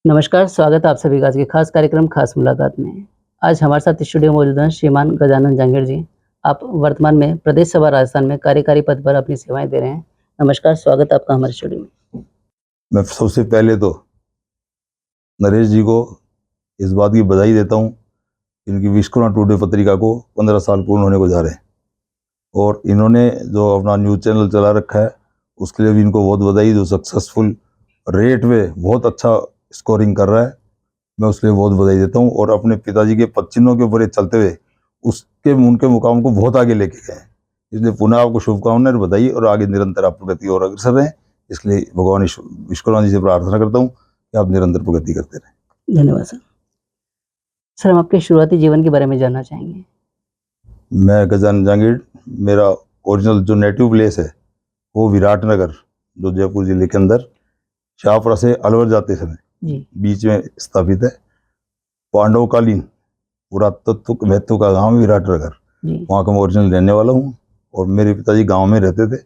नमस्कार, स्वागत है आप सभी का आज के खास कार्यक्रम खास मुलाकात में। आज हमारे साथ स्टूडियो में मौजूद हैं श्रीमान गजानन जांगीड़ जी। आप वर्तमान में प्रदेश सभा राजस्थान में कार्यकारी पद पर अपनी सेवाएँ दे रहे हैं। नमस्कार, स्वागत है आपका हमारे स्टूडियो में। मैं सबसे पहले तो नरेश जी को इस बात की बधाई देता हूँ, इनकी विश्वकर्मा टुडे पत्रिका को 15 साल पूर्ण होने को जा रहे हैं और इन्होंने जो अपना न्यूज़ चैनल चला रखा है उसके लिए भी इनको बहुत बधाई। जो सक्सेसफुल रेट में बहुत अच्छा स्कोरिंग कर रहा है, मैं उसके लिए बहुत बधाई देता हूँ। और अपने पिताजी के पद चिन्हों के ऊपर ये चलते हुए उनके मुकाम को बहुत आगे लेके गए हैं। इसलिए पुनः आपको शुभकामनाएं और बधाई, और आगे निरंतर आप प्रगति और अग्रसर रहें। इसलिए भगवान विश्वकर्मा जी से प्रार्थना करता हूँ कि आप निरंतर प्रगति करते रहें। धन्यवाद सर। सर, हम आपके शुरुआती जीवन के बारे में जानना चाहेंगे। मैं गजानन जांगीड़, मेरा ओरिजिनल जो नेटिव प्लेस है वो विराटनगर, जो जयपुर जिले के अंदर शाहपुरा से अलवर जाते समय जी, बीच में स्थापित है। पांडवकालीन पुरातत्व महत्व का गांव विराटनगर, जी, वहाँ का मैं ओरिजिनल रहने वाला हूँ। और मेरे पिताजी गांव में रहते थे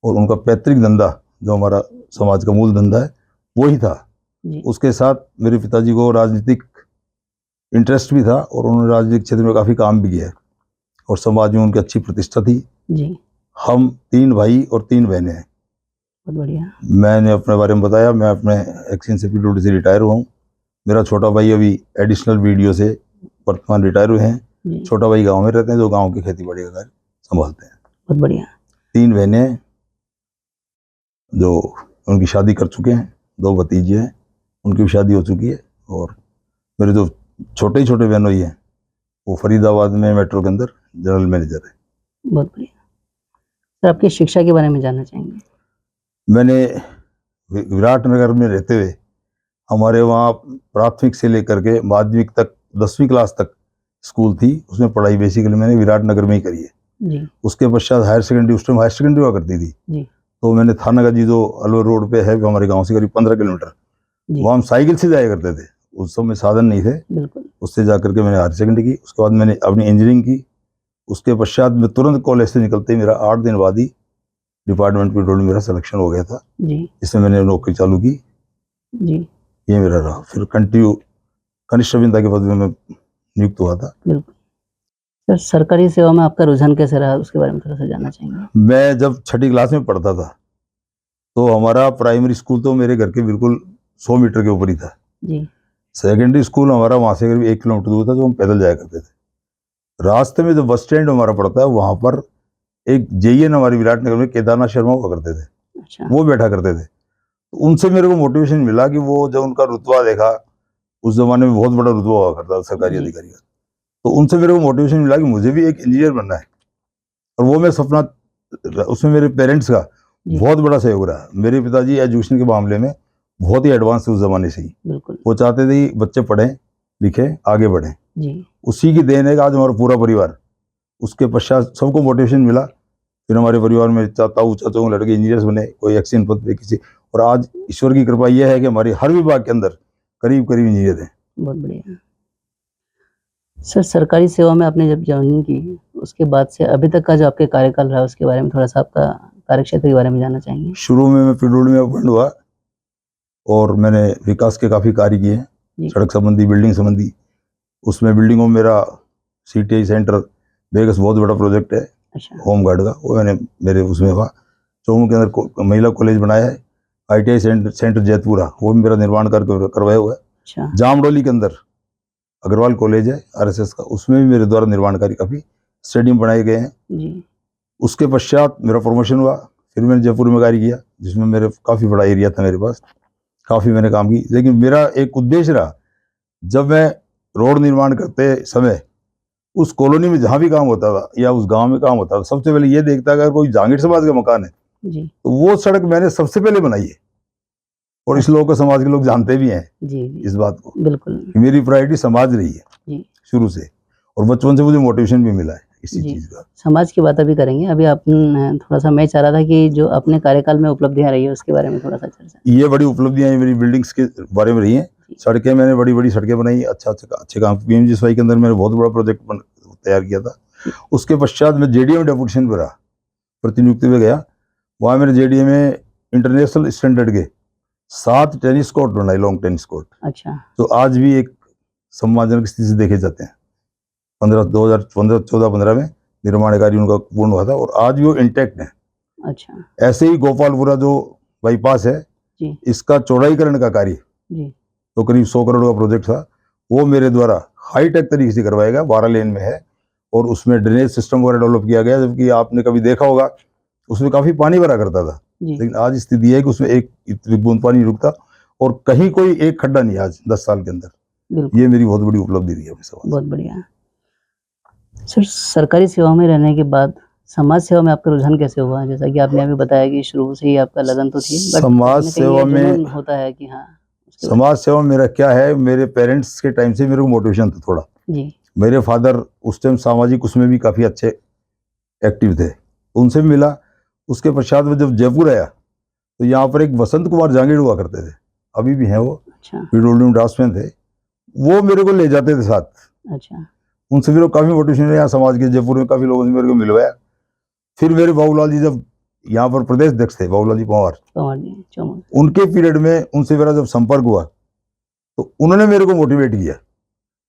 और उनका पैतृक धंधा, जो हमारा समाज का मूल धंधा है, वही था। जी, उसके साथ मेरे पिताजी को राजनीतिक इंटरेस्ट भी था और उन्होंने राजनीतिक क्षेत्र में काफ़ी काम भी किया है और समाज में उनकी अच्छी प्रतिष्ठा थी। जी, हम 3 भाई और 3 बहनें हैं। बहुत बढ़िया। मैंने अपने बारे में बताया, मैं अपने एक्स इंस्पेक्टर ड्यूटी से रिटायर हुआ हूँ। मेरा छोटा भाई अभी एडिशनल वीडियो से वर्तमान रिटायर हुए हैं। जी, छोटा भाई गांव में रहते हैं, जो गांव की खेती बाड़ी का कार्य संभालते हैं। बहुत बढ़िया। 3 बहनें हैं जो उनकी शादी कर चुके हैं, 2 भतीजे हैं, उनकी भी शादी हो चुकी है। और मेरे जो छोटे बहनोई हैं वो फरीदाबाद में मेट्रो के अंदर जनरल मैनेजर है। बहुत बढ़िया। सर, आपकी शिक्षा के बारे में जानना चाहेंगे। मैंने विराटनगर में रहते हुए हमारे वहाँ प्राथमिक से लेकर के माध्यमिक तक 10वीं क्लास तक स्कूल थी, उसमें पढ़ाई बेसिकली मैंने विराटनगर में ही करी है। जी, उसके पश्चात हायर सेकेंडरी, उस टाइम हायर सेकेंडरी हुआ करती थी, जी, तो मैंने थानागढ़ जी जो अलवर रोड पे है, वो हमारे गांव से करीब 15 किलोमीटर, जी, वहाँ हम साइकिल से जाया करते थे। उस समय साधन नहीं थे, बिल्कुल। उससे जाकर के मैंने हायर सेकेंडरी की। उसके बाद मैंने अपनी इंजीनियरिंग की। उसके पश्चात मैं तुरंत कॉलेज से निकलते ही मेरा 8 दिन बाद ही डिपार्टमेंट पेट्रोल में मेरा सिलेक्शन हो गया था, जी, इसमें मैंने नौकरी चालू की। जी, ये मेरा रहा। फिर कंटिन्यू कनिष्ठ अभियंता के पद में मैं नियुक्त हुआ था। बिल्कुल। सर, सरकारी सेवा में आपका रुझान कैसे रहा, उसके बारे में थोड़ा-सा जानना चाहेंगे? मैं जब 6ठी क्लास में पढ़ता था तो हमारा प्राइमरी स्कूल तो मेरे घर के बिल्कुल 100 मीटर के ऊपर ही था। जी, सेकेंडरी स्कूल हमारा वहाँ से करीब 1 किलोमीटर दूर था, जो हम पैदल जाया करते थे। रास्ते में जो बस स्टैंड हमारा पड़ता है, वहाँ पर एक जेईएन हमारी विराटनगर में केदारनाथ शर्मा हुआ करते थे, अच्छा, वो बैठा करते थे। तो उनसे मेरे को मोटिवेशन मिला कि वो जब उनका रुतबा देखा, उस जमाने में बहुत बड़ा रुतबा हुआ करता था सरकारी जी, अधिकारी का, तो उनसे मेरे को मोटिवेशन मिला कि मुझे भी एक इंजीनियर बनना है। और वो मैं सपना, उसमें मेरे पेरेंट्स का जी, बहुत बड़ा सहयोग रहा। मेरे पिताजी एजुकेशन के मामले में बहुत ही एडवांस थे उस जमाने से ही। बिल्कुल। वो चाहते थे कि बच्चे पढ़ें लिखें आगे बढ़ें। जी, उसी की देन है कि आज हमारा पूरा परिवार, उसके पश्चात सबको मोटिवेशन मिला। फिर हमारे परिवार में ताऊ चाचाओं लड़के इंजीनियर्स बने, कोई एक्सीडेंट पद पे किसी। और आज ईश्वर की कृपा यह है कि हमारी हर विभाग के अंदर करीब करीब इंजीनियर हैं। बहुत बढ़िया। सर, सरकारी सेवा में आपने जब जॉइनिंग की, उसके बाद से अभी तक का जो आपके कार्यकाल रहा, उसके बारे में थोड़ा-सा आपका कार्यक्षेत्र के बारे में जानना चाहेंगे? शुरू में मैं पिडोल में अपॉइंट हुआ और मैंने विकास के काफ़ी कार्य किए हैं, जी, सड़क संबंधी, बिल्डिंग संबंधी। उसमें बिल्डिंगों में मेरा सीटीआई सेंटर बेगस बहुत बड़ा प्रोजेक्ट है अच्छा, होम गार्ड का, वो मैंने मेरे उसमें हुआ। चौमू के अंदर महिला कॉलेज बनाया है। आईटीआई सेंटर जैतपुरा, वो भी मेरा निर्माण करके करवाया हुआ है। अच्छा, जामडोली के अंदर अग्रवाल कॉलेज है आरएसएस का, उसमें भी मेरे द्वारा निर्माण कार्य काफ़ी स्टेडियम बनाए गए हैं। जी, उसके पश्चात मेरा प्रमोशन हुआ, फिर मैंने जयपुर में कार्य किया, जिसमें मेरे काफ़ी बड़ा एरिया था मेरे पास, काफ़ी मैंने काम की। लेकिन मेरा एक उद्देश्य रहा, जब मैं रोड निर्माण करते समय उस कॉलोनी में जहाँ भी काम होता था या उस गांव में काम होता था, सबसे पहले ये देखता अगर कोई जांगीड़ समाज का मकान है जी, तो वो सड़क मैंने सबसे पहले बनाई है। और इस अच्छा, लोगों को समाज के लोग जानते भी हैं जी, जी, इस बात को बिल्कुल, कि मेरी प्रायोरिटी समाज रही है जी, शुरू से। और बचपन से मुझे मोटिवेशन भी मिला है इसी जी। चीज़ का। समाज की बात अभी करेंगे। अभी थोड़ा-सा मैं चाह रहा था कि जो अपने कार्यकाल में उपलब्धियाँ रही हैं, उसके बारे में थोड़ा-सा चर्चा। ये बड़ी उपलब्धियां मेरी बिल्डिंग्स के बारे में रही हैं। जी, सड़कें, मैंने बड़ी बड़ी सड़कें बनाई, अच्छे काम। पीएमजीएसवाई के अंदर मैंने बहुत बड़ा प्रोजेक्ट तैयार किया था। जी, उसके पश्चात मैं जेडीए में डेपुटेशन पर रहा, प्रतिनियुक्ति में गया। वहाँ मैंने जेडीए में इंटरनेशनल स्टैंडर्ड के 7 टेनिस कोर्ट बनाए, लॉन्ग टेनिस कोर्ट, अच्छा, तो आज भी एक सम्मानजनक स्थिति से देखे जाते हैं। 2014-15 में निर्माण कार्य उनका पूर्ण हुआ था और आज भी वो इंटैक्ट है। अच्छा, ऐसे ही गोपालपुरा जो बाईपास है, जी, इसका चौड़ाईकरण का कार्य जी, तो करीब 100 करोड़ का प्रोजेक्ट था, वो मेरे द्वारा हाईटेक तरीके से करवाएगा। 12 लेन में है और उसमें ड्रेनेज सिस्टम वगैरह डेवलप किया गया, जबकि आपने कभी देखा होगा उसमें काफी पानी भरा करता था, जी, लेकिन आज स्थिति है कि उसमें एक बूंद पानी नहीं रुकता और कहीं कोई एक खड्डा नहीं आज 10 साल के अंदर। बिल्कुल, ये मेरी बहुत बड़ी उपलब्धि रही है अपने समाज। बहुत बढ़िया। सर, सरकारी सेवा में रहने के बाद समाज सेवा में आपका रुझान कैसे हुआ? जैसा कि आपने अभी बताया कि शुरू से ही आपका लगन तो थी, बट समाज कहीं न कहीं सेवा ये में जुनून होता है कि हाँ, उसके बाद समाज सेवा मेरा क्या है, मेरे पेरेंट्स के टाइम से मेरे को मोटिवेशन था थोड़ा। जी, मेरे फादर उस टाइम सामाजिक उसमें भी काफी अच्छे एक्टिव थे, उनसे भी मिला। उसके पश्चात में जब जयपुर आया तो यहाँ पर एक वसंत कुमार जहांगीर हुआ करते थे, अभी भी हैं वो, अच्छा, पीडब्ल्यूडी ड्राफ्ट्समैन थे, वो मेरे को ले जाते थे साथ। अच्छा, उनसे मेरे को काफी मोटिवेशन है, यहाँ समाज के जयपुर में काफी लोगों से मेरे को मिलवाया। फिर मेरे बाबूलाल जी जब यहाँ पर प्रदेश अध्यक्ष थे, बाबूलाल जी पंवार, पंवार जी, चौमुन, उनके पीरियड में उनसे मेरा जब संपर्क हुआ तो उन्होंने मेरे को मोटिवेट किया,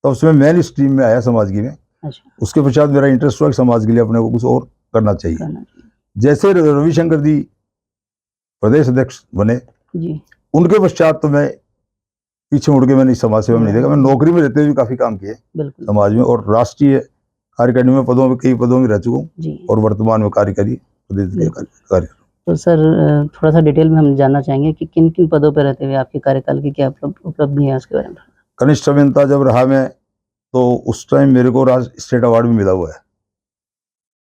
तब से मैं मेन स्ट्रीम में आया समाज की में। अच्छा, उसके पश्चात मेरा इंटरेस्ट हुआ कि समाज के लिए अपने को कुछ और करना चाहिए। करना चाहिए। जैसे रविशंकर जी प्रदेश अध्यक्ष बने, जी, उनके पश्चात तो मैं पीछे मुड़ के मैंने इस समाज सेवा में नहीं देखा। मैं नौकरी में रहते हुए भी काफी काम किए बिल्कुल, समाज में और राष्ट्रीय कार्यकारिणी में पदों में कई पदों में रह चुका हूँ जी, और वर्तमान में कार्यकारी प्रदेश के बिल्कुल। कार्य। तो सर थोड़ा-सा डिटेल में हम जानना चाहेंगे कि किन-किन पदों पे रहते हुए आपके कार्यकाल की क्या उपलब्धि है उसके बारे में? कनिष्ठ अभियंता जब रहा मैं, तो उस टाइम मेरे को राज्य स्टेट अवार्ड भी मिला हुआ है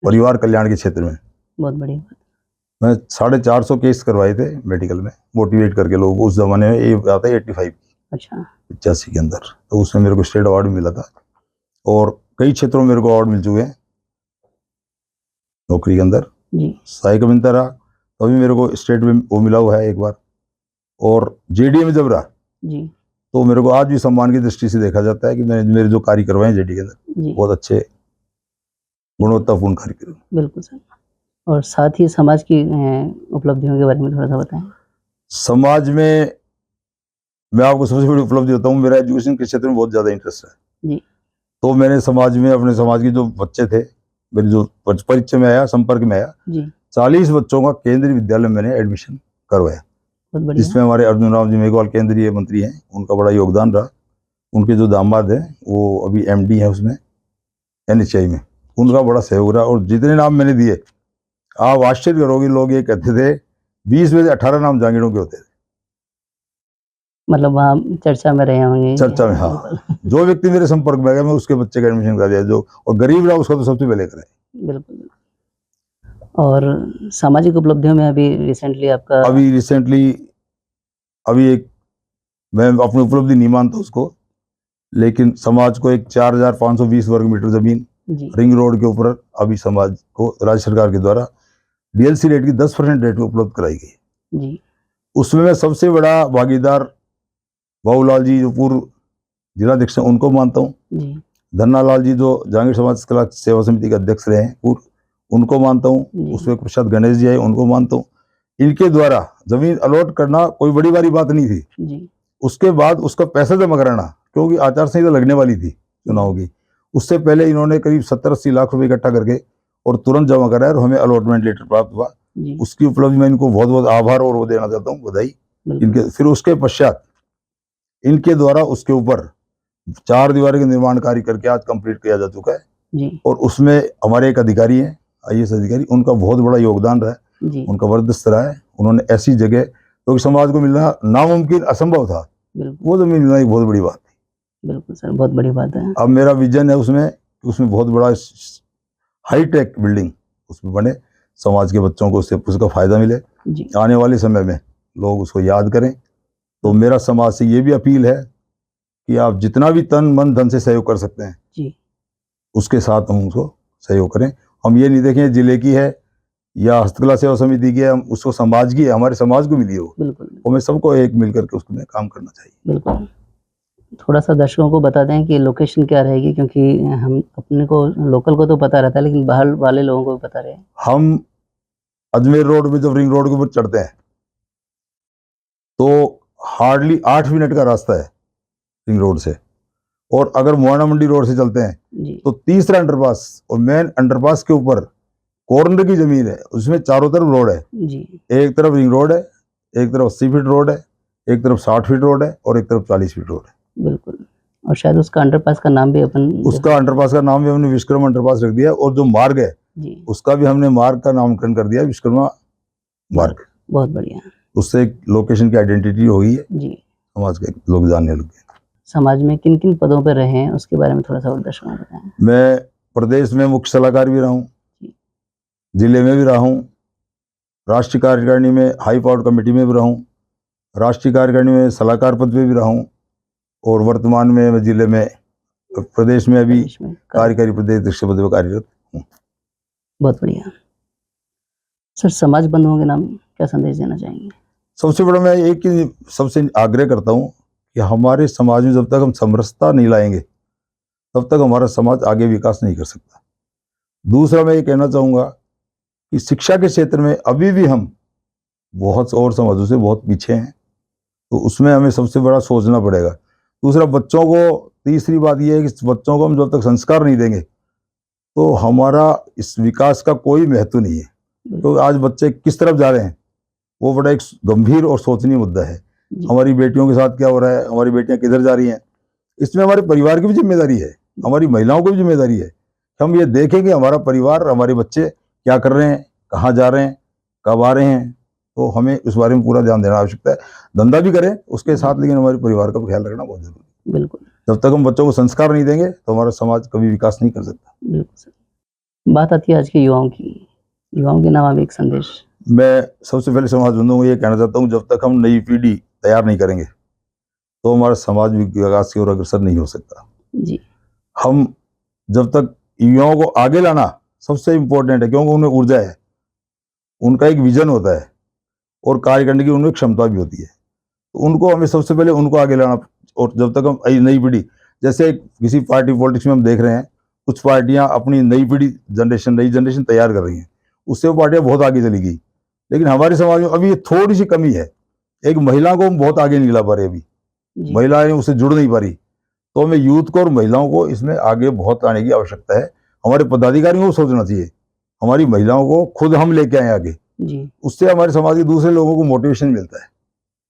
परिवार कल्याण के क्षेत्र में। बहुत बढ़िया बात। मैं 450 केस करवाए थे मेडिकल में, मोटिवेट करके लोगों को। उस जमाने में ये आता है 85 अच्छा, 85 के अंदर, तो उसमें मेरे को स्टेट अवार्ड भी मिला था और कई क्षेत्रों में मेरे को अवार्ड मिल चुके हैं नौकरी के अंदर। जी, सहायक अभियंता रहा तो अभी मेरे को स्टेट में वो मिला हुआ है एक बार, और जेडीए में जब रहा जी, तो मेरे को आज भी सम्मान की दृष्टि से देखा जाता है कि मैंने मेरे जो कार्य करवाए जेडीए के अंदर जी, बहुत अच्छे गुणवत्तापूर्ण कार्य करवाए। बिल्कुल सर। और साथ ही समाज की उपलब्धियों के बारे में थोड़ा-सा बताएँ? समाज में मैं आपको सबसे बड़ी उपलब्धि बताऊं, मेरा एजुकेशन के क्षेत्र में बहुत ज्यादा इंटरेस्ट है। जी, तो मैंने समाज में अपने समाज के जो बच्चे थे, मेरी जो परिचय में आया, संपर्क में आया, जी, 40 बच्चों का केंद्रीय विद्यालय में मैंने एडमिशन करवाया, बहुत बढ़िया। जिसमें हमारे अर्जुन राम जी मेघवाल केंद्रीय मंत्री हैं, उनका बड़ा योगदान रहा। उनके जो दामाद हैं वो अभी एमडी है उसमें एनएचआई में, उनका बड़ा सहयोग रहा। और जितने नाम मैंने दिए आप आश्चर्य करोगे, लोग ये कहते थे 20 में से 18 नाम जहांगीरों के होते थे मतलब वहाँ चर्चा में रहे होंगे। चर्चा में। हाँ, बिल्कुल, जो व्यक्ति मेरे संपर्क में आ गया मैं उसके बच्चे का एडमिशन करा दिया, जो और गरीब रहा उसका तो सबसे पहले कराया। बिल्कुल, बिल्कुल। और सामाजिक उपलब्धियों में अभी रिसेंटली आपका अभी रिसेंटली अभी एक, मैं अपनी उपलब्धि नहीं मानता उसको, लेकिन समाज को एक 4520 वर्ग मीटर जमीन जी, रिंग रोड के ऊपर अभी समाज को राज्य सरकार के द्वारा डीएलसी रेट की 10% रेट में उपलब्ध कराई गई। जी, उसमें मैं सबसे बड़ा भागीदार बाबूलाल जी जो पूर्व जिलाध्यक्ष हैं उनको मानता हूँ। जी, धन्ना लाल जी जो जहांगीर समाज कला सेवा समिति के अध्यक्ष रहे हैं पूर्व, उनको मानता हूँ। जी, उसमें प्रसाद गणेश जी आए, उनको मानता हूँ। इनके द्वारा जमीन अलॉट करना कोई बड़ी बारी बात नहीं थी। जी, उसके बाद उसका पैसा जमा कराना, क्योंकि आचार संहिता लगने वाली थी चुनाव की, उससे पहले इन्होंने करीब 70-80 लाख रुपए इकट्ठा करके और तुरंत जमा कराया और हमें अलॉटमेंट लेटर प्राप्त हुआ। जी, उसकी उपलब्धि में इनको बहुत बहुत आभार और वो देना चाहता हूँ, बधाई बिल्कुल, इनके। फिर उसके पश्चात इनके द्वारा उसके ऊपर 4 दीवारी का निर्माण कार्य करके आज कंप्लीट किया जा चुका है जी, और उसमें हमारे एक अधिकारी हैं, आईएएस अधिकारी, उनका बहुत बड़ा योगदान रहा है, जी, उनका वर्चस्व रहा है। उन्होंने ऐसी जगह, क्योंकि समाज को मिलना नामुमकिन असंभव था, बिल्कुल, वो जमीन मिलना एक बहुत बड़ी बात थी। बिल्कुल सर, बहुत बड़ी बात है। अब मेरा विजन है उसमें बहुत बड़ा हाईटेक बिल्डिंग उसमें बने, समाज के बच्चों को उसका फायदा मिले, जी, आने वाले समय में लोग उसको याद करें। तो मेरा समाज से ये भी अपील है कि आप जितना भी तन मन धन से सहयोग कर सकते हैं जी, उसके साथ हम उसको सहयोग करें। हम ये नहीं देखें जिले की है या हस्तकला सेवा समिति की है, हम उसको समाज की है, हमारे समाज को मिली है वो, बिल्कुल, हमें सबको एक मिल करके उसको में काम करना चाहिए। बिल्कुल। थोड़ा-सा दर्शकों को बता दें कि लोकेशन क्या रहेगी, क्योंकि हम अपने को लोकल को तो पता रहता है, लेकिन बाहर वाले लोगों को भी पता रहे। हम अजमेर रोड में जब रिंग रोड के ऊपर चढ़ते हैं तो हार्डली 8 मिनट का रास्ता है रिंग रोड से। और अगर मोहना मंडी रोड से चलते हैं जी तो तीसरा अंडरपास, और मेन अंडरपास के ऊपर कॉर्नर की जमीन है, उसमें चारों तरफ रोड है। जी एक तरफ रिंग रोड है, एक तरफ 80 फीट रोड है, एक तरफ 60 फीट रोड है और एक तरफ 40 फीट रोड है। बिल्कुल। और शायद उसका अंडरपास का नाम भी अपन उसका अंडरपास का नाम भी हमने विश्वकर्मा अंडरपास रख दिया, और जो मार्ग है जी उसका भी हमने मार्ग का नामकरण कर दिया विश्वकर्मा मार्ग। बहुत बढ़िया। उससे एक लोकेशन की आइडेंटिटी हो गई है, जी समाज के लोग जानने लगे। समाज में किन किन पदों पर रहे हैं उसके बारे में थोड़ा सा और दर्शकों को बताएं। मैं प्रदेश में मुख्य सलाहकार भी रहा हूँ, जिले में भी रहा हूँ, राष्ट्रीय कार्यकारिणी में हाई पावर कमेटी में भी रहा हूँ, राष्ट्रीय कार्यकारिणी में सलाहकार पद पे भी रहा हूँ, और वर्तमान में मैं जिले में प्रदेश में अभी प्रदेश में कार्यकारी प्रदेश अध्यक्ष पद पर कार्यरत हूँ। बहुत बढ़िया। सर समाज बंधुओं के नाम क्या संदेश देना चाहेंगे? सबसे बड़ा मैं एक ही सबसे आग्रह करता हूँ कि हमारे समाज में जब तक हम समरसता नहीं लाएंगे तब तक हमारा समाज आगे विकास नहीं कर सकता। दूसरा मैं ये कहना चाहूँगा कि शिक्षा के क्षेत्र में अभी भी हम बहुत और समाजों से बहुत पीछे हैं, तो उसमें हमें सबसे बड़ा सोचना पड़ेगा। दूसरा बच्चों को, तीसरी बात यह है कि बच्चों को हम जब तक संस्कार नहीं देंगे तो हमारा इस विकास का कोई महत्व नहीं है। तो आज बच्चे किस तरफ जा रहे हैं वो बड़ा एक गंभीर और सोचनीय मुद्दा है। हमारी बेटियों के साथ क्या हो रहा है, हमारी बेटियां किधर जा रही हैं, इसमें हमारे परिवार की भी जिम्मेदारी है, हमारी महिलाओं की भी जिम्मेदारी है। हम ये देखें कि हमारा परिवार, हमारे बच्चे क्या कर रहे हैं, कहाँ जा रहे हैं, कब आ रहे हैं, तो हमें उस बारे में पूरा ध्यान देना आवश्यकता है। धंधा भी करें उसके साथ, लेकिन हमारे परिवार का ख्याल रखना बहुत जरूरी है। बिल्कुल। जब तक हम बच्चों को संस्कार नहीं देंगे तो हमारा समाज कभी विकास नहीं कर सकता। बिल्कुल सर। बात आती है आज के युवाओं की, युवाओं के नाम आप एक संदेश। मैं सबसे पहले समाज बंधुओं को ये कहना चाहता हूँ, जब तक हम नई पीढ़ी तैयार नहीं करेंगे तो हमारा समाज विकास की ओर अग्रसर नहीं हो सकता। जी हम जब तक युवाओं को आगे लाना सबसे इम्पोर्टेंट है, क्योंकि उनमें ऊर्जा है, उनका एक विजन होता है और कार्य करने की उनमें क्षमता भी होती है। तो उनको हमें सबसे पहले उनको आगे लाना। और जब तक हम नई पीढ़ी, जैसे किसी पार्टी पॉलिटिक्स में हम देख रहे हैं, कुछ पार्टियां अपनी नई पीढ़ी नई जनरेशन तैयार कर रही हैं, उससे वो पार्टियां बहुत आगे चली गई। लेकिन हमारे समाज में अभी थोड़ी सी कमी है, एक महिला को हम बहुत आगे नहीं ला पा रहे, अभी महिलाएं उससे जुड़ नहीं पा रही। तो हमें यूथ को और महिलाओं को इसमें आगे बहुत आने की आवश्यकता है। हमारे पदाधिकारियों को सोचना चाहिए, हमारी महिलाओं को खुद हम लेके आए आगे, उससे हमारे समाज के दूसरे लोगों को मोटिवेशन मिलता है।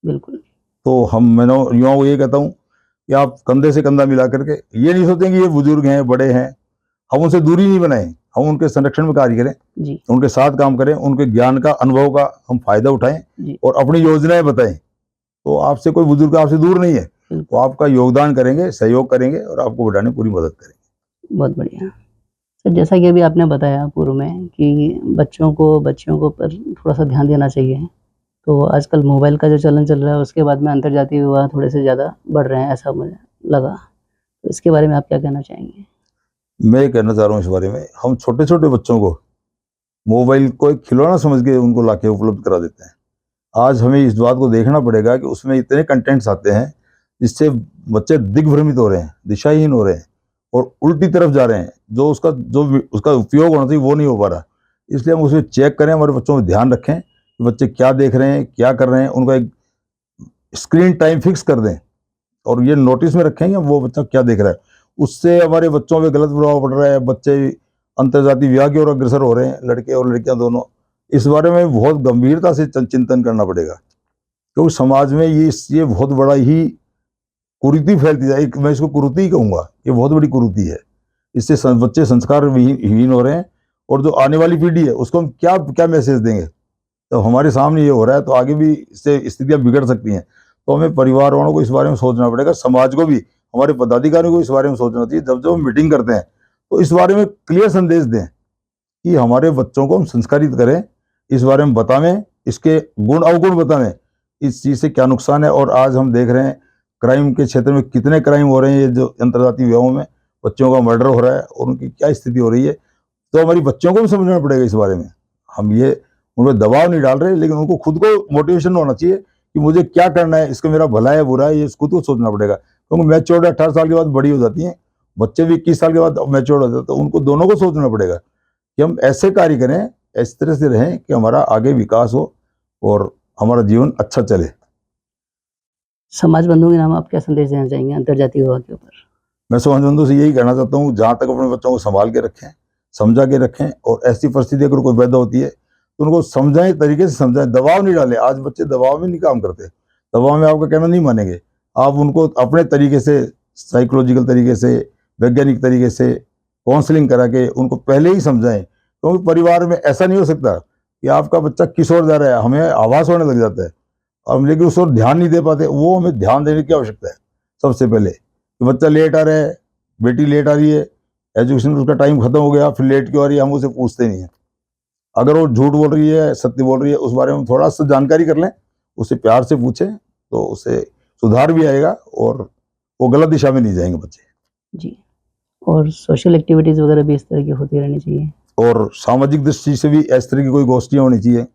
बिल्कुल। तो मैं युवाओं को ये कहता हूँ कि आप कंधे से कंधा मिला करके, ये नहीं सोचें कि ये बुजुर्ग हैं, बड़े हैं, हम उनसे दूरी नहीं बनाएं, हम उनके संरक्षण में कार्य करें, उनके साथ काम करें, उनके ज्ञान का, अनुभव का हम फायदा उठाएं और अपनी योजनाएं बताएं। तो आपसे कोई बुजुर्ग आपसे दूर नहीं है, वो आपका योगदान करेंगे, सहयोग करेंगे और आपको बढ़ाने में पूरी मदद करेंगे। बहुत बढ़िया सर। जैसा कि अभी आपने बताया पूर्व में कि बच्चियों को पर थोड़ा सा ध्यान देना चाहिए, तो आजकल मोबाइल का जो चलन चल रहा है उसके बाद में अंतर्जातीय विवाह थोड़े से ज़्यादा बढ़ रहे हैं, ऐसा मुझे लगा। तो इसके बारे में आप क्या कहना चाहेंगे? मैं कहना चाह रहा हूँ इस बारे में, हम छोटे छोटे बच्चों को मोबाइल को एक खिलौना समझ के उनको लाके उपलब्ध करा देते हैं। आज हमें इस बात को देखना पड़ेगा कि उसमें इतने कंटेंट्स आते हैं जिससे बच्चे दिग्भ्रमित हो रहे हैं, दिशाहीन हो रहे हैं और उल्टी तरफ जा रहे हैं, जो उसका उपयोग होना चाहिए वो नहीं हो पा रहा। इसलिए हम उसे चेक करें, हमारे बच्चों में ध्यान रखें कि बच्चे क्या देख रहे हैं, क्या कर रहे हैं, उनका एक स्क्रीन टाइम फिक्स कर दें और ये नोटिस में रखें कि वो बच्चा क्या देख रहा है। उससे हमारे बच्चों पे गलत प्रभाव पड़ रहा है, बच्चे अंतर्जातीय विवाह की ओर अग्रसर हो रहे हैं, लड़के और लड़कियां दोनों। इस बारे में बहुत गंभीरता से चिंतन करना पड़ेगा, क्योंकि समाज में ये बहुत बड़ा ही कुरीति फैलती जाए, मैं इसको कुरीति ही कहूँगा, ये बहुत बड़ी कुरीति है। इससे बच्चे संस्कार विहीन हो रहे हैं और जो आने वाली पीढ़ी है उसको हम क्या क्या मैसेज देंगे। तो हमारे सामने ये हो रहा है तो आगे भी इससे स्थितियाँ बिगड़ सकती हैं। तो हमें परिवार वालों को इस बारे में सोचना पड़ेगा, समाज को भी, हमारे पदाधिकारियों को इस बारे में सोचना चाहिए। जब हम मीटिंग करते हैं तो इस बारे में क्लियर संदेश दें कि हमारे बच्चों को हम संस्कारित करें, इस बारे में बतावें, इसके गुण अवगुण बतावें, इस चीज़ से क्या नुकसान है। और आज हम देख रहे हैं क्राइम के क्षेत्र में कितने क्राइम हो रहे हैं, ये जो अंतर्जातीय विवाहों में बच्चों का मर्डर हो रहा है और उनकी क्या स्थिति हो रही है। तो हमारी बच्चों को भी समझना पड़ेगा इस बारे में। हम ये उन पर दबाव नहीं डाल रहे, लेकिन उनको खुद को मोटिवेशन होना चाहिए कि मुझे क्या करना है, इसका मेरा भला है बुरा है, ये खुद को सोचना पड़ेगा। क्योंकि मैच्योर 18 साल के बाद बड़ी हो जाती हैं, बच्चे भी 21 साल के बाद मैच्योर हो जाते हैं, तो उनको दोनों को सोचना पड़ेगा कि हम ऐसे कार्य करें, इस तरह से रहें कि हमारा आगे विकास हो और हमारा जीवन अच्छा चले। समाज बंधुओं के नाम आप क्या संदेश देना चाहेंगे अंतर्जातीय विवाह के ऊपर? मैं समाज बंधुओं से यही कहना चाहता हूँ, जहाँ तक अपने बच्चों को संभाल के रखें, समझा के रखें, और ऐसी परिस्थिति अगर कोई पैदा होती है तो उनको समझाएं, तरीके से समझाएं, दबाव नहीं डालें। आज बच्चे दबाव में नहीं काम करते, दबाव में आपका कहना नहीं मानेंगे। आप उनको अपने तरीके से, साइकोलॉजिकल तरीके से, वैज्ञानिक तरीके से काउंसलिंग करा के उनको पहले ही समझाएं, क्योंकि परिवार में ऐसा नहीं हो सकता कि आपका बच्चा किस ओर जा रहा है, हमें आभास होने लग जाता है, हम लेकिन उस ओर ध्यान नहीं दे पाते। वो हमें ध्यान देने की आवश्यकता है सबसे पहले। कि बच्चा लेट आ रहा है, बेटी लेट आ रही है, एजुकेशन उसका टाइम खत्म हो गया, फिर लेट क्यों आ रही है, हम उसे पूछते नहीं है। अगर वो झूठ बोल रही है, सत्य बोल रही है, उस बारे में थोड़ा सा जानकारी कर लें, उसे प्यार से पूछें, तो उसे सुधार भी आएगा और वो गलत दिशा में नहीं जाएंगे बच्चे। जी। और सोशल एक्टिविटीज़ वगैरह भी इस तरह की होती रहनी चाहिए। और सामाजिक दृष्टि से भी इस तरह की कोई गोष्ठियाँ होनी चाहिए,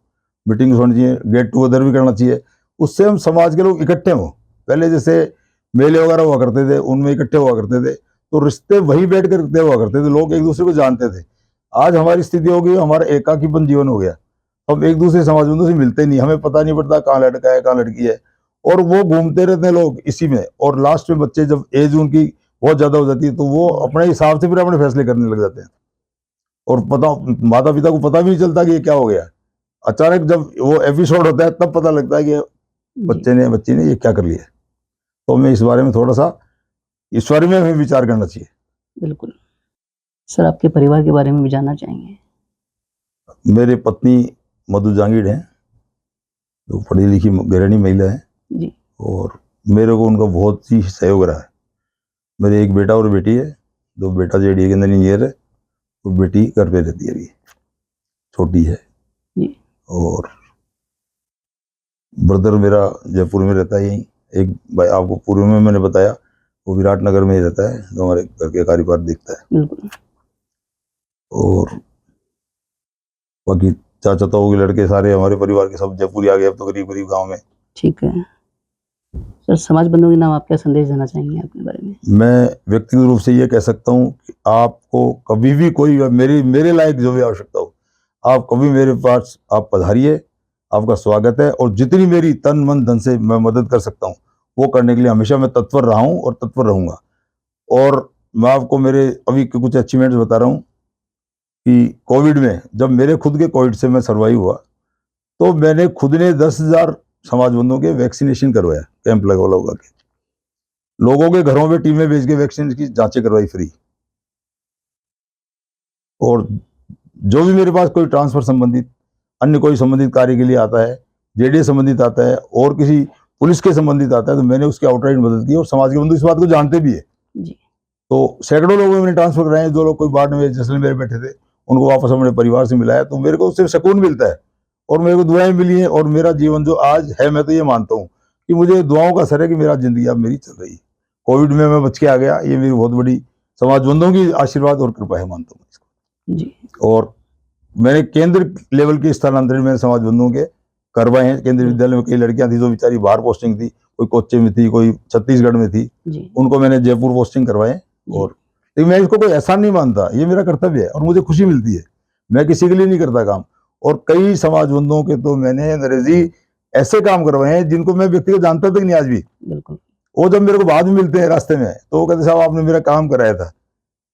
मीटिंग्स होनी चाहिए, गेट टुगेदर भी करना चाहिए। उससे हम समाज के लोग इकट्ठे हों। पहले जैसे मेले वगैरह हुआ करते थे, उनमें इकट्ठे हुआ करते थे, तो रिश्ते वहीं बैठ कर तय हुआ करते थे, लोग एक दूसरे को जानते थे। आज हमारी स्थिति हो गई, हमारा एकाकीपन जीवन हो गया। हम एक दूसरे समाज बंधुओं से मिलते नहीं, हमें पता नहीं पड़ता कहाँ लड़का है, कहाँ लड़की है, और वो घूमते रहते हैं लोग इसी में। और लास्ट में बच्चे जब एज उनकी बहुत ज्यादा हो जाती है, तो वो अपने हिसाब से फिर अपने फैसले करने लग जाते हैं, और पता माता पिता को पता भी नहीं चलता कि ये क्या हो गया। अचानक जब वो एपिसोड होता है तब पता लगता है कि जी, बच्ची ने ये क्या कर लिया। तो हमें इस बारे में थोड़ा सा, इस बारे में हमें विचार करना चाहिए। बिल्कुल। सर आपके परिवार के बारे में भी जानना चाहेंगे? मेरे पत्नी मधु जांगीड़ हैं, जो पढ़ी लिखी गृहिणी महिला है, जी, और मेरे को उनका बहुत ही सहयोग रहा है। मेरे एक बेटा और बेटी है, दो बेटा जेडी के अंदर इंजीनियर है, और बेटी घर पे रहती है, अभी छोटी है। जी, और ब्रदर मेरा जयपुर में रहता है, यहीं। एक भाई आपको पूर्व में मैंने बताया, वो विराटनगर में ही रहता है, जो हमारे घर के कार्यभार देखता है। बिल्कुल। और बाकी चाचा ताऊ के लड़के सारे हमारे परिवार के सब जयपुर ही आ गए, अब तो करीब करीब गाँव में। ठीक है। सर समाज बंधुओं के नाम आप क्या संदेश देना चाहेंगे अपने बारे में? मैं व्यक्तिगत रूप से ये कह सकता हूँ कि आपको कभी भी कोई मेरे लायक जो भी आवश्यकता हो, आप कभी मेरे पास आप पधारिए, आपका स्वागत है। और जितनी मेरी तन मन धन से मैं मदद कर सकता हूँ, वो करने के लिए हमेशा मैं तत्पर रहा हूँ और तत्पर रहूंगा। और मैं आपको मेरे अभी के कुछ अचीवमेंट्स बता रहा हूँ कि कोविड में जब मेरे खुद के कोविड से मैं सर्वाइव हुआ, तो मैंने खुद ने 10,000 समाज बंधुओं के वैक्सीनेशन करवाया, कैंप लगा के, लोगों के घरों में टीमें भेज के वैक्सीन की जांचें करवाई फ्री। और जो भी मेरे पास कोई ट्रांसफर संबंधित, अन्य कोई संबंधित कार्य के लिए आता है, जेडीए संबंधित आता है, और किसी पुलिस के संबंधित आता है, तो मैंने उसकी आउटराइट मदद की। और समाज के बंधु इस बात को जानते भी है। जी, तो सैकड़ों लोगों को मैंने ट्रांसफर कराए। जो लोग कोई बाढ़ में जैसलमेर बैठे थे, उनको वापस अपने परिवार से मिलाया, तो मेरे को उससे सुकून मिलता है, और मेरे को दुआएं मिली हैं। और मेरा जीवन जो आज है, मैं तो ये मानता हूँ कि मुझे दुआओं का असर है कि मेरा जिंदगी अब मेरी चल रही है। कोविड में मैं बच के आ गया, ये मेरी बहुत बड़ी समाज बंधुओं की आशीर्वाद और कृपा है, मानता हूँ इसको। जी, और मैंने केंद्र लेवल के स्थानांतरण मैंने समाज बंधुओं के करवाए हैं। केंद्रीय विद्यालय में कई लड़कियां थी जो बेचारी बाहर पोस्टिंग थी, कोई कोच्चि में थी, कोई छत्तीसगढ़ में थी, जी, उनको मैंने जयपुर पोस्टिंग करवाए। जी, और लेकिन मैं इसको कोई एहसान नहीं मानता, ये मेरा कर्तव्य है और मुझे खुशी मिलती है। मैं किसी के लिए नहीं करता काम। और कई समाज बंधुओं के तो मैंने अंग्रेजी ऐसे काम करवाए हैं जिनको मैं व्यक्तिगत जानता तक नहीं आज भी। बिल्कुल, वो जब मेरे को बाद में मिलते हैं रास्ते में, तो वो कहते साहब आपने मेरा काम कराया था।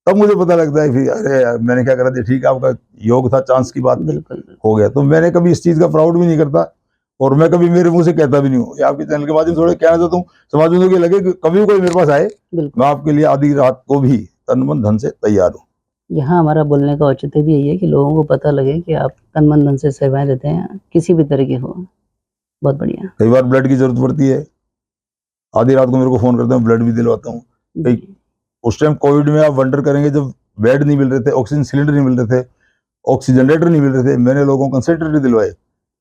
तब मुझे पता लगता है कि अरे यार, मैंने क्या करा था, ठीक है, आपका योग था, चांस की बात थी, बिल्कुल, बिल्कुल, हो गया। तो मैंने कभी इस चीज का प्राउड भी नहीं करता, और मैं कभी मेरे मुंह से कहता भी नहीं हूँ। ये आपके चैनल के माध्यम से थोड़ा कहना चाहता हूँ, समाज बंधुओं के लगे कि कभी कोई मेरे पास आए, बिल्कुल। मैं आपके लिए आधी रात को भी तन मन धन से तैयार हूँ। यहाँ हमारा बोलने का औचित्य भी यही है कि लोगों को पता लगे कि आप तन मन धन से सेवाएँ देते हैं, किसी भी तरह की हो। बहुत बढ़िया। कई बार ब्लड की जरूरत पड़ती है, आधी रात को मेरे को फोन करते हैं, ब्लड भी दिलवाता हूँ। कई जी, उस टाइम कोविड में आप वंडर करेंगे, जब बेड नहीं मिल रहे थे, ऑक्सीजन सिलेंडर नहीं मिल रहे थे, ऑक्सीजनरेटर नहीं मिल रहे थे, मैंने लोगों को कंसंट्रेटर दिलवाए,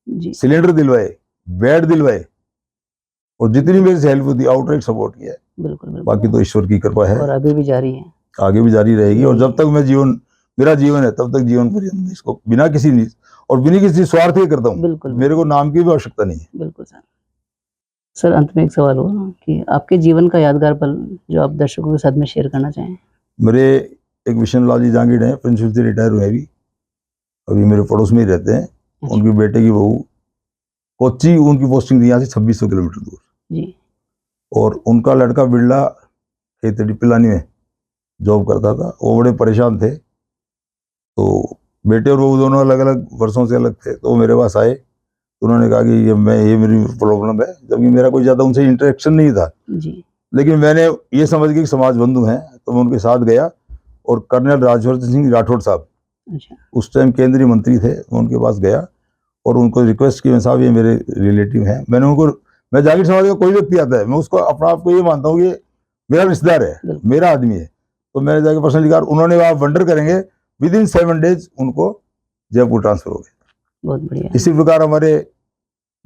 जी, सिलेंडर दिलवाए, बेड दिलवाए, और जितनी मेरे से हेल्प होती है आउटराइट सपोर्ट किया है। बिल्कुल, बिल्कुल। बाकी तो ईश्वर की कृपा है, और अभी भी जारी है। आगे भी जारी रहेगी। और यही जब तक मैं जीवन, मेरा जीवन है, तब तक जीवन पर्यंत मैं इसको बिना किसी और बिना किसी स्वार्थ के करता हूँ। बिल्कुल, मेरे को नाम की भी आवश्यकता नहीं है। बिल्कुल सर। सर अंत में एक सवाल होगा कि आपके जीवन का यादगार पल जो आप दर्शकों के साथ में शेयर करना चाहें? मेरे एक विशनलाल जी जांगीड़ हैं, प्रिंसिपल से रिटायर हुए, अभी मेरे पड़ोस में ही रहते हैं। अच्छा, उनके बेटे की बहू कोच्चि, उनकी पोस्टिंग थी यहाँ से 2600 किलोमीटर दूर। जी, और उनका लड़का बिरला खेतड़ी पिलानी में जॉब करता था। वो बड़े परेशान थे, तो बेटे और बहू दोनों अलग अलग वर्षों से अलग थे। तो वो मेरे पास आए, तो उन्होंने कहा कि ये मेरी प्रॉब्लम है, जबकि मेरा कोई ज़्यादा उनसे इंटरेक्शन नहीं था जी। लेकिन मैंने ये समझ के कि समाज बंधु हैं, तो मैं उनके साथ गया। और कर्नल राजवर्धन सिंह राठौड़ साहब अच्छा। उस टाइम केंद्रीय मंत्री थे, मैं उनके पास गया और उनको रिक्वेस्ट की, साहब ये मेरे रिलेटिव हैं। मैं जागीर समाज का कोई व्यक्ति आता है, मैं उसको अपना आप को ये मानता हूँ कि मेरा रिश्तेदार है, मेरा आदमी है। तो मैंने जाके पर्सनली कहा, उन्होंने आप वंडर करेंगे विद इन 7 days उनको जयपुर ट्रांसफर हो गए। बहुत बढ़िया। इसी प्रकार हमारे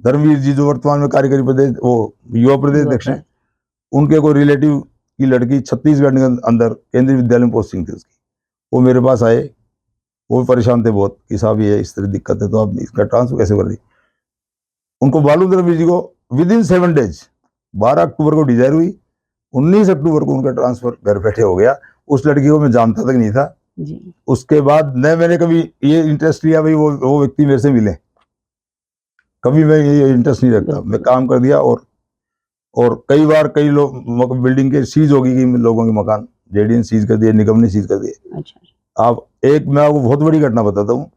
धर्मवीर जी जो वर्तमान में कार्यकारी प्रदेश वो युवा प्रदेश अध्यक्ष हैं, उनके कोई रिलेटिव की लड़की छत्तीसगढ़ के अंदर केंद्रीय विद्यालय में पोस्टिंग थी उसकी, वो मेरे पास आए। वो भी परेशान थे बहुत कि साहब ये इस तरह दिक्कत है, तो आप इसका ट्रांसफर कैसे कर दी। उनको मालूम धर्मवीर जी को विद इन 7 days 12 अक्टूबर को डिजायर हुई, 19 अक्टूबर को उनका ट्रांसफर घर बैठे हो गया। उस लड़की को मैं जानता तक नहीं था जी। उसके बाद न मैंने कभी ये इंटरेस्ट लिया भाई वो व्यक्ति मेरे से मिले, कभी मैं ये इंटरेस्ट नहीं रखता। मैं काम कर दिया। और कई बार कई लोग बिल्डिंग के सीज होगी कि लोगों के मकान जेडीएन सीज कर दिए, निगम ने सीज कर दिए। अच्छा। आप एक मैं आपको बहुत बड़ी घटना बताता हूँ।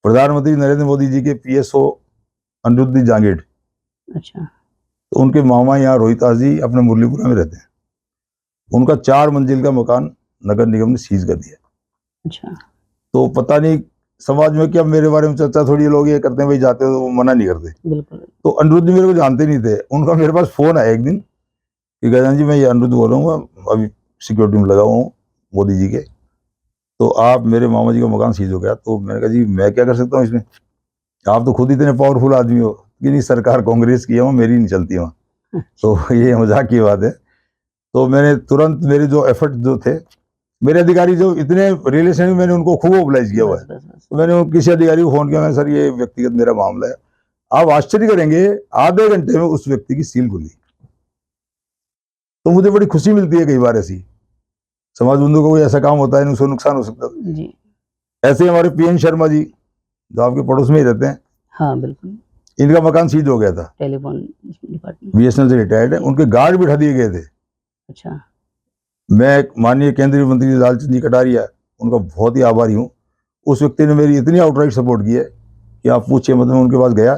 प्रधानमंत्री नरेंद्र मोदी जी के पीएसओ अनिरुद्ध जांगेड़, अच्छा। तो उनके मामा यहाँ रोहितास जी अपने मुरलीपुरा में रहते हैं। उनका 4 मंजिल का मकान नगर निगम ने सीज कर दिया। अच्छा। तो पता नहीं समाज में क्या मेरे बारे में चर्चा थोड़ी लोग ये करते हैं, भाई जाते हो तो वो मना नहीं करते। बिल्कुल। तो अनिरुद्ध जी मेरे को जानते नहीं थे। उनका मेरे पास फोन आया एक दिन कि गजानन जी मैं ये अनिरुद्ध बोल रहा हूँ, अभी सिक्योरिटी में लगा हुआ हूँ मोदी जी के, तो आप मेरे मामा जी का मकान सीज हो गया। तो मैंने कहा जी मैं क्या कर सकता हूँ इसमें, आप तो खुद इतने पावरफुल आदमी हो कि नहीं, सरकार कांग्रेस की है वहाँ, मेरी नहीं चलती वहाँ। तो ये मजाक की बात है। तो मैंने तुरंत मेरे जो एफर्ट जो थे, मेरे अधिकारी जो इतने रिलेशन में, मैंने उनको खूब मोबिलाइज किया हुआ है। तो मैंने किसी अधिकारी को फोन किया, मैं सर ये व्यक्तिगत मेरा मामला है। आप आश्चर्य करेंगे, आधे घंटे में उस व्यक्ति की सील खुली। तो मुझे बड़ी खुशी मिलती है कई बार ऐसी, समाज बंधु को कोई ऐसा काम होता है, उसको नुकसान हो सकता है जी। ऐसे ही हमारे पीएन शर्मा जी जो आपके पड़ोस में ही रहते हैं, हाँ बिल्कुल, इनका मकान सीज हो गया था। टेलीफोन डिपार्टमेंट, बीएसएनएल से रिटायर्ड है, उनके गार्ड बिठा दिए गए थे। अच्छा। मैं माननीय केंद्रीय मंत्री लालचंद जी कटारिया, उनका बहुत ही आभारी हूँ। उस व्यक्ति ने मेरी इतनी आउटराइट सपोर्ट की है कि आप पूछिए। मतलब मैं उनके पास गया,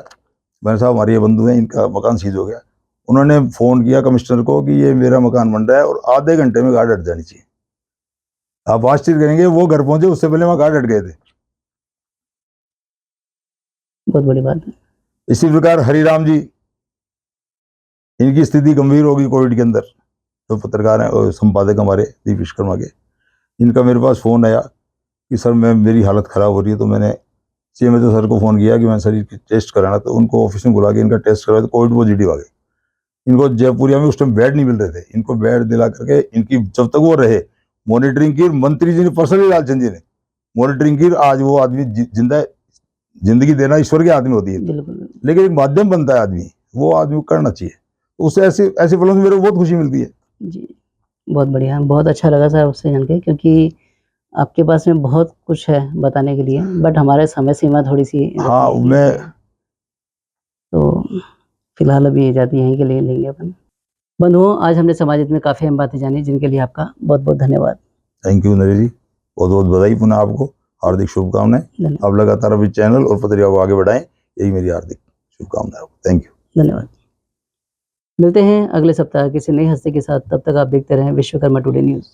मैंने साहब हमारे ये बंधु हैं, इनका मकान सीज हो गया। उन्होंने फ़ोन किया कमिश्नर को कि ये मेरा मकान बन रहा है और आधे घंटे में गार्ड हट जानी चाहिए। आप आश्चर्य करेंगे, वो घर पहुंचे उससे पहले वहाँ गार्ड हट गए थे। बहुत बड़ी बात है। इसी प्रकार हरिराम जी, इनकी स्थिति गंभीर होगी कोविड के अंदर, तो पत्रकार हैं और संपादक हमारे दीप विश्वकर्मा के। इनका मेरे पास फ़ोन आया कि सर मेरी हालत ख़राब हो रही है। तो मैंने सीएमएचओ सर को फ़ोन किया कि मैं सर टेस्ट कराना, तो उनको ऑफिस में बुला के इनका टेस्ट करवाया, तो कोविड पॉजिटिव आ गए। इनको जयपुरिया में उस टाइम बेड नहीं मिल रहे थे, इनको बेड दिला करके इनकी जब तक वो रहे मॉनिटरिंग की। मंत्री जी ने पर्सनली, लालचंद जी ने मॉनिटरिंग की। आज वो आदमी जिंदा है। जिंदगी देना ईश्वर के हाथ में होती है, लेकिन एक माध्यम बनता है आदमी, वो आदमी को करना चाहिए। तो उससे ऐसे फलों से मेरे को बहुत खुशी मिलती है जी। बहुत बढ़िया, बहुत अच्छा लगा सर आपसे जान के, क्योंकि आपके पास में बहुत कुछ है बताने के लिए, बट हमारे समय सीमा थोड़ी सी। हाँ, मैं तो फिलहाल अभी इजाज़त यहीं के लिए लेंगे अपन। बंधुओं, आज हमने समाज हित में काफ़ी अहम बातें जानी, जिनके लिए आपका बहुत बहुत धन्यवाद। थैंक यू नरेश जी, बहुत बहुत बधाई पुनः आपको, हार्दिक शुभकामनाएं। आप लगातार अभी चैनल और पत्रिका को आगे बढ़ाएं, यही मेरी हार्दिक शुभकामनाएं। थैंक यू, धन्यवाद। मिलते हैं अगले सप्ताह किसी नई हस्ती के साथ। तब तक आप देखते रहें विश्वकर्मा टुडे न्यूज़।